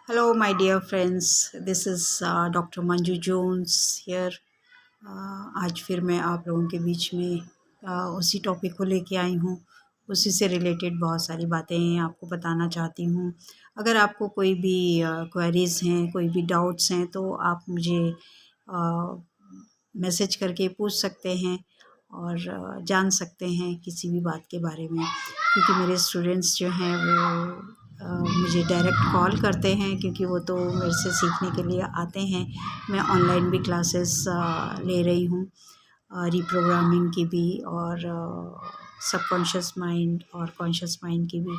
Hello, my dear friends. This is doctor Manju Jones here. आज फिर मैं आप लोगों के बीच में उसी टॉपिक को लेके आई हूँ। उसी से रिलेटेड बहुत सारी बातें आपको बताना चाहती हूँ। अगर आपको कोई भी क्वेरीज़ हैं, कोई भी डाउट्स हैं, तो आप मुझे मैसेज करके पूछ सकते हैं और जान सकते हैं किसी भी बात के बारे में। क्योंकि मेरे स्टूडेंट्स जो हैं वो मुझे डायरेक्ट कॉल करते हैं, क्योंकि वो तो मेरे से सीखने के लिए आते हैं। मैं ऑनलाइन भी क्लासेस ले रही हूँ, रिप्रोग्रामिंग की भी और सबकॉन्शियस माइंड और कॉन्शियस माइंड की भी।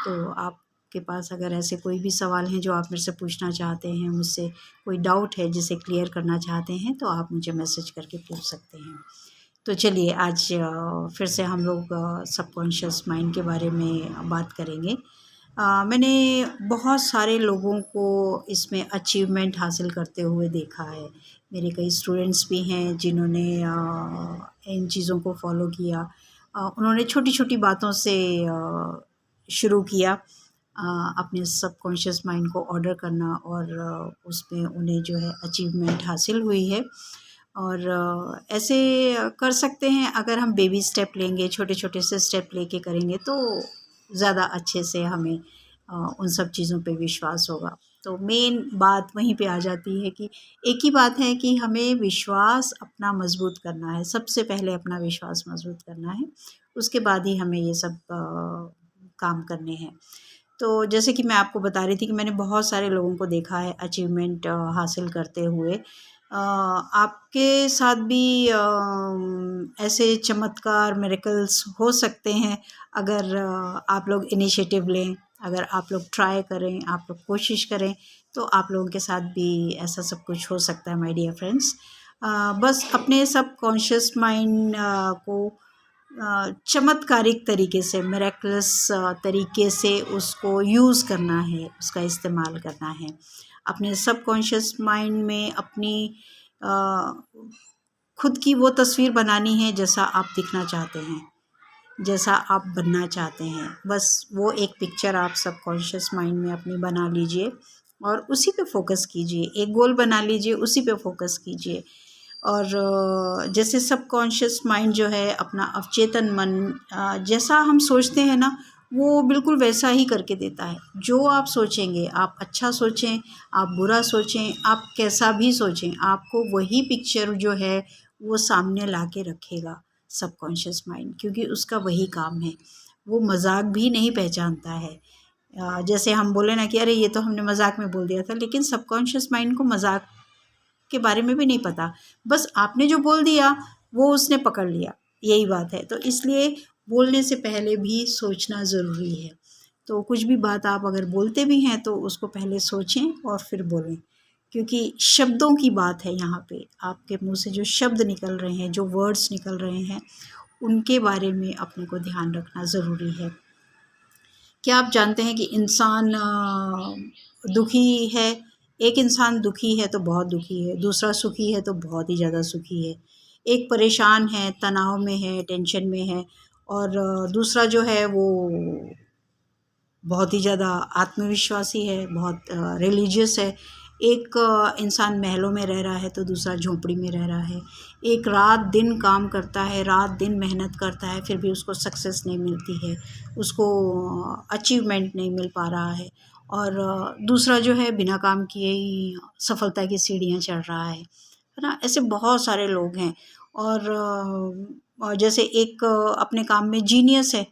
तो आपके पास अगर ऐसे कोई भी सवाल हैं जो आप मेरे से पूछना चाहते हैं, मुझसे कोई डाउट है जिसे क्लियर करना चाहते हैं, तो आप मुझे मैसेज करके पूछ सकते हैं। तो चलिए आज फिर से हम लोग सबकॉन्शियस माइंड के बारे में बात करेंगे। मैंने बहुत सारे लोगों को इसमें अचीवमेंट हासिल करते हुए देखा है। मेरे कई स्टूडेंट्स भी हैं जिन्होंने इन चीज़ों को फॉलो किया। उन्होंने छोटी-छोटी बातों से शुरू किया अपने सबकॉन्शियस माइंड को ऑर्डर करना, और उसमें उन्हें जो है अचीवमेंट हासिल हुई है। और ऐसे कर सकते हैं अगर हम बेबी स्टेप लेंगे, छोटे-छोटे से स्टेप लेके करेंगे तो ज़्यादा अच्छे से हमें उन सब चीज़ों पे विश्वास होगा। तो मेन बात वहीं पे आ जाती है कि एक ही बात है कि हमें विश्वास अपना मज़बूत करना है। सबसे पहले अपना विश्वास मज़बूत करना है, उसके बाद ही हमें ये सब काम करने हैं। तो जैसे कि मैं आपको बता रही थी कि मैंने बहुत सारे लोगों को देखा है अचीवमेंट हासिल करते हुए। आपके साथ भी ऐसे चमत्कार मिरेकल्स हो सकते हैं अगर आप लोग इनिशिएटिव लें, अगर आप लोग ट्राई करें, आप लोग कोशिश करें, तो आप लोगों के साथ भी ऐसा सब कुछ हो सकता है माय डियर फ्रेंड्स। बस अपने सबकॉन्शियस माइंड को चमत्कारिक तरीके से, मिरेकलस तरीके से उसको यूज़ करना है, उसका इस्तेमाल करना है। अपने सबकॉन्शियस माइंड में अपनी अ, खुद की वो तस्वीर बनानी है जैसा आप दिखना चाहते हैं, जैसा आप बनना चाहते हैं। बस वो एक पिक्चर आप सबकॉन्शियस माइंड में अपनी बना लीजिए और उसी पे फ़ोकस कीजिए। एक गोल बना लीजिए, उसी पे फ़ोकस कीजिए। और जैसे सबकॉन्शियस माइंड जो है अपना अवचेतन मन, जैसा हम सोचते हैं ना, वो बिल्कुल वैसा ही करके देता है। जो आप सोचेंगे, आप अच्छा सोचें, आप बुरा सोचें, आप कैसा भी सोचें, आपको वही पिक्चर जो है वो सामने ला के रखेगा सबकॉन्शियस माइंड, क्योंकि उसका वही काम है। वो मज़ाक भी नहीं पहचानता है। जैसे हम बोले ना कि अरे ये तो हमने मज़ाक में बोल दिया था, लेकिन सबकॉन्शियस माइंड को मज़ाक के बारे में भी नहीं पता। बस आपने जो बोल दिया वो उसने पकड़ लिया, यही बात है। तो इसलिए बोलने से पहले भी सोचना ज़रूरी है। तो कुछ भी बात आप अगर बोलते भी हैं तो उसको पहले सोचें और फिर बोलें, क्योंकि शब्दों की बात है यहाँ पे। आपके मुँह से जो शब्द निकल रहे हैं, जो वर्ड्स निकल रहे हैं, उनके बारे में अपने को ध्यान रखना ज़रूरी है। क्या आप जानते हैं कि इंसान दुखी है? एक इंसान दुखी है तो बहुत दुखी है, दूसरा सुखी है तो बहुत ही ज़्यादा सुखी है। एक परेशान है, तनाव में है, टेंशन में है, और दूसरा जो है वो बहुत ही ज़्यादा आत्मविश्वासी है, बहुत रिलीजियस है। एक इंसान महलों में रह रहा है तो दूसरा झोंपड़ी में रह रहा है। एक रात दिन काम करता है, रात दिन मेहनत करता है, फिर भी उसको सक्सेस नहीं मिलती है, उसको अचीवमेंट नहीं मिल पा रहा है। और दूसरा जो है बिना काम किए ही सफलता की सीढ़ियाँ चढ़ रहा है ना? ऐसे बहुत सारे लोग हैं। और जैसे एक अपने काम में जीनियस है,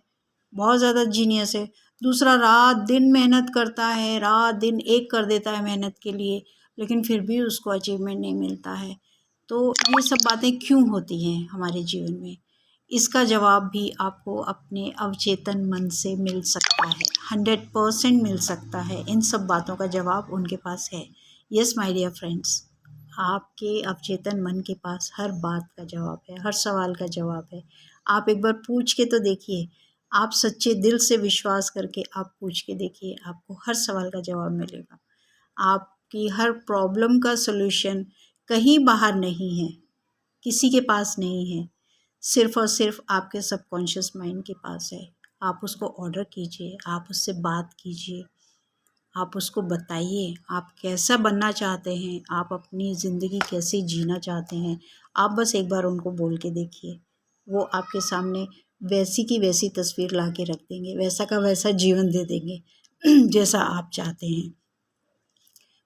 बहुत ज़्यादा जीनियस है, दूसरा रात दिन मेहनत करता है, रात दिन एक कर देता है मेहनत के लिए, लेकिन फिर भी उसको अचीवमेंट नहीं मिलता है। तो ये सब बातें क्यों होती हैं हमारे जीवन में? इसका जवाब भी आपको अपने अवचेतन मन से मिल सकता है, 100% मिल सकता है। इन सब बातों का जवाब उनके पास है। यस माय डियर फ्रेंड्स, आपके अवचेतन मन के पास हर बात का जवाब है, हर सवाल का जवाब है। आप एक बार पूछ के तो देखिए, आप सच्चे दिल से विश्वास करके आप पूछ के देखिए, आपको हर सवाल का जवाब मिलेगा। आपकी हर प्रॉब्लम का सॉल्यूशन कहीं बाहर नहीं है, किसी के पास नहीं है, सिर्फ़ और सिर्फ़ आपके सबकॉन्शियस माइंड के पास है। आप उसको ऑर्डर कीजिए, आप उससे बात कीजिए, आप उसको बताइए, आप कैसा बनना चाहते हैं, आप अपनी ज़िंदगी कैसे जीना चाहते हैं। आप बस एक बार उनको बोल के देखिए, वो आपके सामने वैसी की वैसी तस्वीर ला के रख देंगे, वैसा का वैसा जीवन दे देंगे जैसा आप चाहते हैं।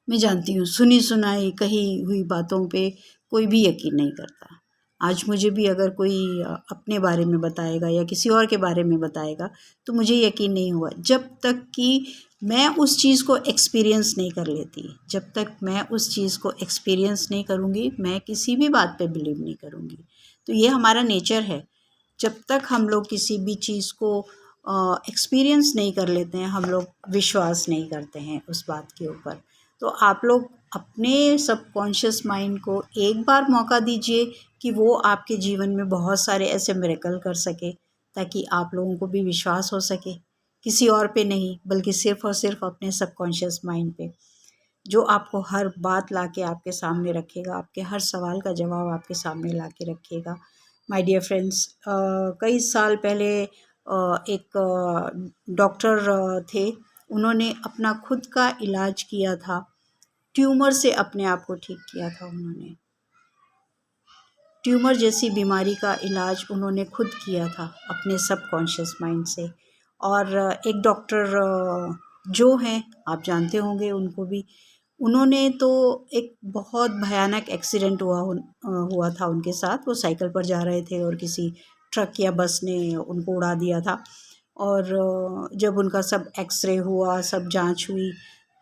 मैं जानती हूँ सुनी सुनाई कही हुई बातों पे कोई भी यकीन नहीं करता। आज मुझे भी अगर कोई अपने बारे में बताएगा या किसी और के बारे में बताएगा तो मुझे यकीन नहीं हुआ जब तक कि मैं उस चीज़ को एक्सपीरियंस नहीं कर लेती। जब तक मैं उस चीज़ को एक्सपीरियंस नहीं करूँगी मैं किसी भी बात पे बिलीव नहीं करूँगी। तो ये हमारा नेचर है। जब तक हम लोग किसी भी चीज़ को एक्सपीरियंस नहीं कर लेते हैं हम लोग विश्वास नहीं करते हैं उस बात के ऊपर। तो आप लोग अपने सबकॉन्शियस माइंड को एक बार मौका दीजिए कि वो आपके जीवन में बहुत सारे ऐसे मिरेकल कर सके ताकि आप लोगों को भी विश्वास हो सके, किसी और पे नहीं बल्कि सिर्फ़ और सिर्फ अपने सबकॉन्शियस माइंड पे, जो आपको हर बात ला के आपके सामने रखेगा, आपके हर सवाल का जवाब आपके सामने ला के रखेगा। माय डियर फ्रेंड्स, कई साल पहले एक डॉक्टर थे, उन्होंने अपना खुद का इलाज किया था, ट्यूमर से अपने आप को ठीक किया था उन्होंने। ट्यूमर जैसी बीमारी का इलाज उन्होंने खुद किया था अपने सबकॉन्शियस माइंड से। और एक डॉक्टर जो हैं, आप जानते होंगे उनको भी, उन्होंने तो एक बहुत भयानक एक्सीडेंट हुआ था उनके साथ। वो साइकिल पर जा रहे थे और किसी ट्रक या बस ने उनको उड़ा दिया था। और जब उनका सब एक्सरे हुआ, सब जांच हुई,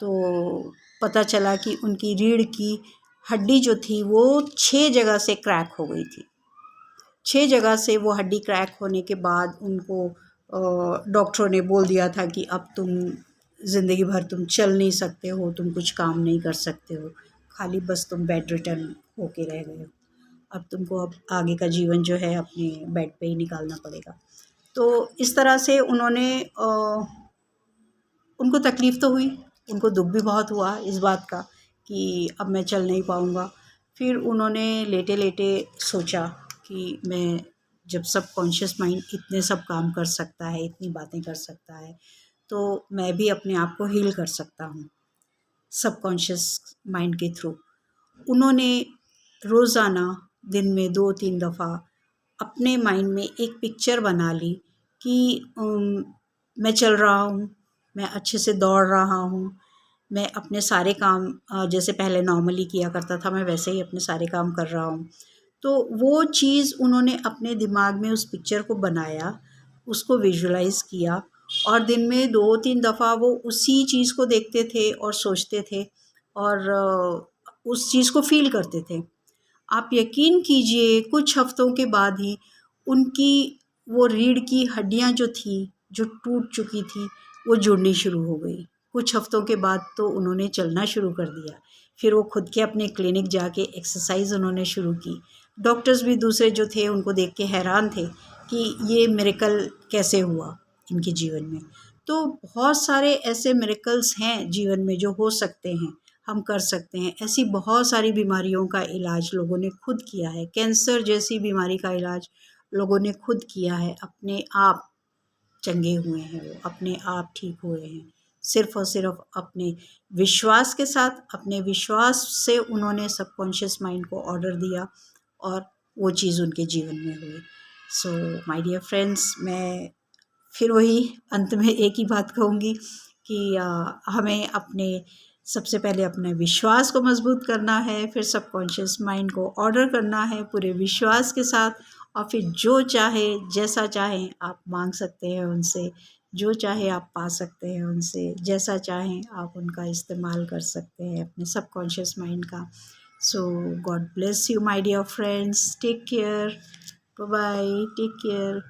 तो पता चला कि उनकी रीढ़ की हड्डी जो थी वो 6 जगह से क्रैक हो गई थी। 6 जगह से वो हड्डी क्रैक होने के बाद उनको डॉक्टरों ने बोल दिया था कि अब तुम ज़िंदगी भर तुम चल नहीं सकते हो, तुम कुछ काम नहीं कर सकते हो, खाली बस तुम बेड रिटर्न होके रह गए हो। अब तुमको अब आगे का जीवन जो है अपने बेड पे ही निकालना पड़ेगा। तो इस तरह से उन्होंने उनको तकलीफ़ तो हुई, उनको दुःख भी बहुत हुआ इस बात का कि अब मैं चल नहीं पाऊँगा। फिर उन्होंने लेटे-लेटे सोचा कि मैं जब सबकॉन्शियस माइंड इतने सब काम कर सकता है, इतनी बातें कर सकता है, तो मैं भी अपने आप को हील कर सकता हूँ सबकॉन्शियस माइंड के थ्रू। उन्होंने रोज़ाना दिन में 2-3 दफ़ा अपने माइंड में एक पिक्चर बना ली कि मैं चल रहा हूँ, मैं अच्छे से दौड़ रहा हूँ, मैं अपने सारे काम जैसे पहले नॉर्मली किया करता था मैं वैसे ही अपने सारे काम कर रहा हूँ। तो वो चीज़ उन्होंने अपने दिमाग में उस पिक्चर को बनाया, उसको विजुअलाइज़ किया और दिन में 2-3 दफ़ा वो उसी चीज़ को देखते थे और सोचते थे और उस चीज़ को फ़ील करते थे। आप यकीन कीजिए कुछ हफ़्तों के बाद ही उनकी वो रीढ़ की हड्डियाँ जो थी, जो टूट चुकी थी, वो जुड़नी शुरू हो गई। कुछ हफ़्तों के बाद तो उन्होंने चलना शुरू कर दिया। फिर वो खुद के अपने क्लिनिक जाके एक्सरसाइज़ उन्होंने शुरू की। डॉक्टर्स भी दूसरे जो थे उनको देख के हैरान थे कि ये मिरेकल कैसे हुआ इनके जीवन में। तो बहुत सारे ऐसे मिरेकल्स हैं जीवन में जो हो सकते हैं, हम कर सकते हैं। ऐसी बहुत सारी बीमारियों का इलाज लोगों ने खुद किया है। कैंसर जैसी बीमारी का इलाज लोगों ने खुद किया है, अपने आप चंगे हुए हैं वो, अपने आप ठीक हुए हैं। सिर्फ़ और सिर्फ़ अपने विश्वास के साथ, अपने विश्वास से उन्होंने सबकॉन्शियस माइंड को ऑर्डर दिया और वो चीज़ उनके जीवन में हुई। सो माय डियर फ्रेंड्स, मैं फिर वही अंत में एक ही बात कहूँगी कि हमें अपने सबसे पहले अपने विश्वास को मज़बूत करना है, फिर सबकॉन्शियस माइंड को ऑर्डर करना है पूरे विश्वास के साथ और फिर जो चाहे, जैसा चाहें आप माँग सकते हैं उनसे, जो चाहे आप पा सकते हैं उनसे, जैसा चाहें आप उनका इस्तेमाल कर सकते हैं अपने सबकॉन्शियस माइंड का। So God bless you my dear friends, take care, bye bye, take care.